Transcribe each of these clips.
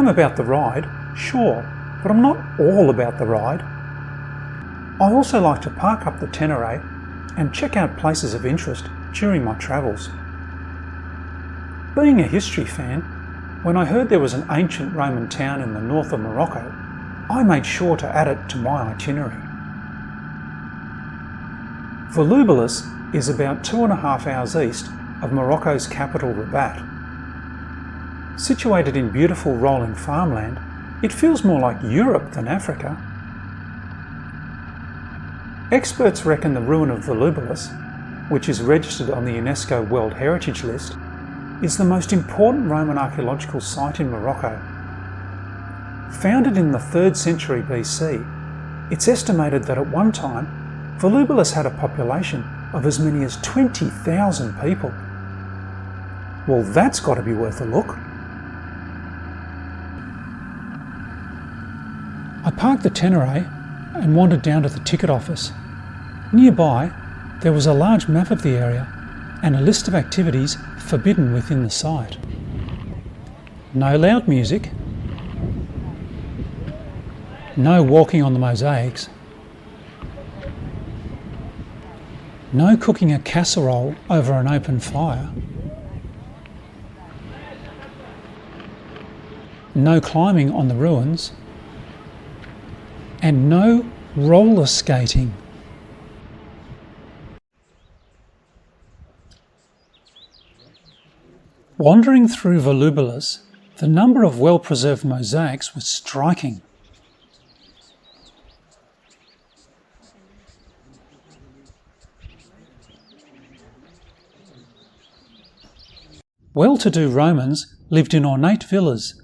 I'm about the ride, sure, but I'm not all about the ride. I also like to park up the Tenere and check out places of interest during my travels. Being a history fan, when I heard there was an ancient Roman town in the north of Morocco, I made sure to add it to my itinerary. Volubilis is about 2.5 hours east of Morocco's capital Rabat. Situated in beautiful rolling farmland, it feels more like Europe than Africa. Experts reckon the ruin of Volubilis, which is registered on the UNESCO World Heritage List, is the most important Roman archaeological site in Morocco. Founded in the 3rd century BC, it's estimated that at one time, Volubilis had a population of as many as 20,000 people. Well, that's got to be worth a look. I parked the Tenere and wandered down to the ticket office. Nearby, there was a large map of the area and a list of activities forbidden within the site. No loud music, no walking on the mosaics, no cooking a casserole over an open fire, no climbing on the ruins, and no roller skating. Wandering through Volubilis, the number of well-preserved mosaics was striking. Well-to-do Romans lived in ornate villas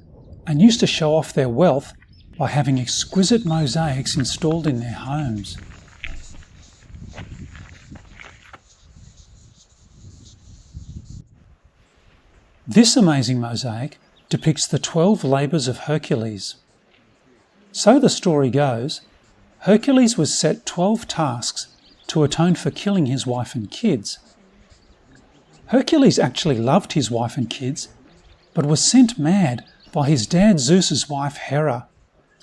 and used to show off their wealth by having exquisite mosaics installed in their homes. This amazing mosaic depicts the 12 labours of Hercules. So the story goes, Hercules was set 12 tasks to atone for killing his wife and kids. Hercules actually loved his wife and kids, but was sent mad by his dad Zeus's wife Hera,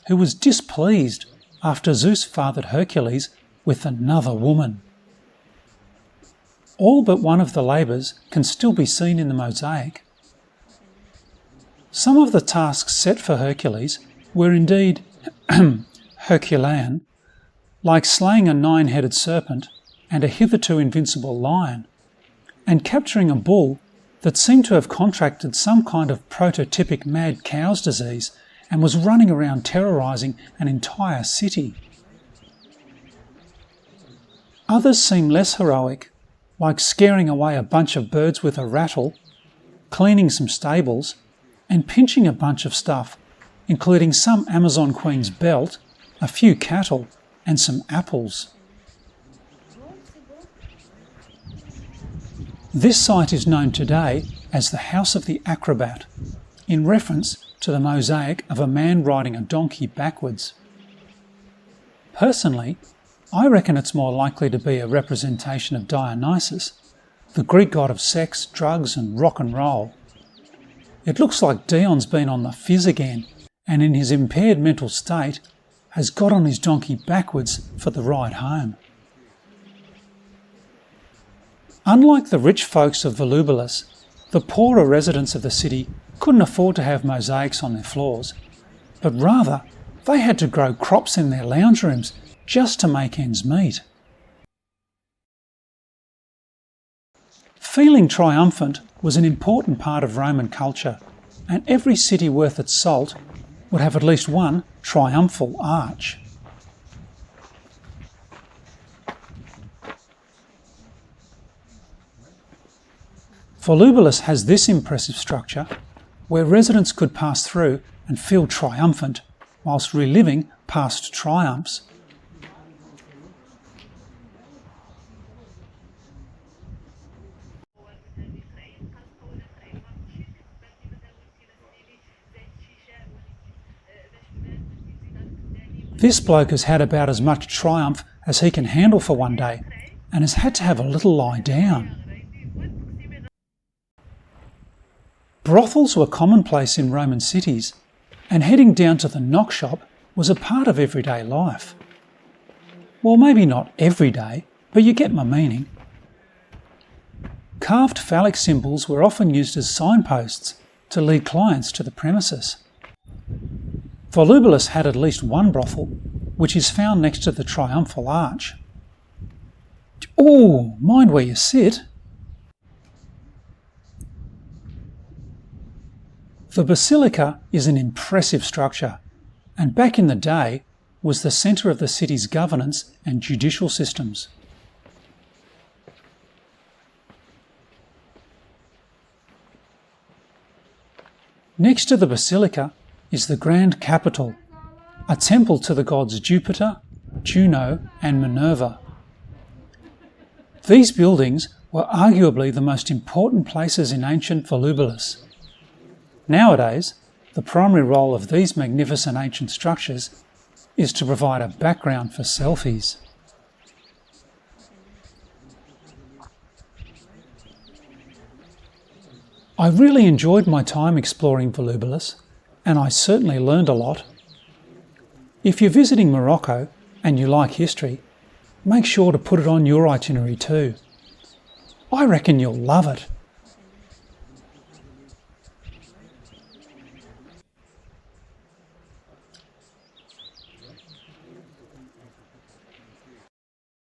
who was displeased after Zeus fathered Hercules with another woman. All but one of the labours can still be seen in the mosaic. Some of the tasks set for Hercules were indeed Herculean, like slaying a 9-headed serpent and a hitherto invincible lion, and capturing a bull that seemed to have contracted some kind of prototypic mad cow's disease and was running around terrorising an entire city. Others seem less heroic, like scaring away a bunch of birds with a rattle, cleaning some stables, and pinching a bunch of stuff, including some Amazon Queen's belt, a few cattle, and some apples. This site is known today as the House of the Acrobat, in reference to the mosaic of a man riding a donkey backwards. Personally, I reckon it's more likely to be a representation of Dionysus, the Greek god of sex, drugs and rock and roll. It looks like Dion's been on the fizz again, and in his impaired mental state has got on his donkey backwards for the ride home. Unlike the rich folks of Volubilis, the poorer residents of the city couldn't afford to have mosaics on their floors, but rather they had to grow crops in their lounge rooms just to make ends meet. Feeling triumphant was an important part of Roman culture, and every city worth its salt would have at least one triumphal arch. Volubilis has this impressive structure where residents could pass through and feel triumphant whilst reliving past triumphs. This bloke has had about as much triumph as he can handle for one day and has had to have a little lie down. Brothels were commonplace in Roman cities, and heading down to the knock shop was a part of everyday life. Well, maybe not every day, but you get my meaning. Carved phallic symbols were often used as signposts to lead clients to the premises. Volubilis had at least one brothel, which is found next to the triumphal arch. Oh, mind where you sit. The basilica is an impressive structure, and back in the day was the centre of the city's governance and judicial systems. Next to the basilica is the Grand Capitol, a temple to the gods Jupiter, Juno and Minerva. These buildings were arguably the most important places in ancient Volubilis. Nowadays, the primary role of these magnificent ancient structures is to provide a background for selfies. I really enjoyed my time exploring Volubilis, and I certainly learned a lot. If you're visiting Morocco and you like history, make sure to put it on your itinerary too. I reckon you'll love it.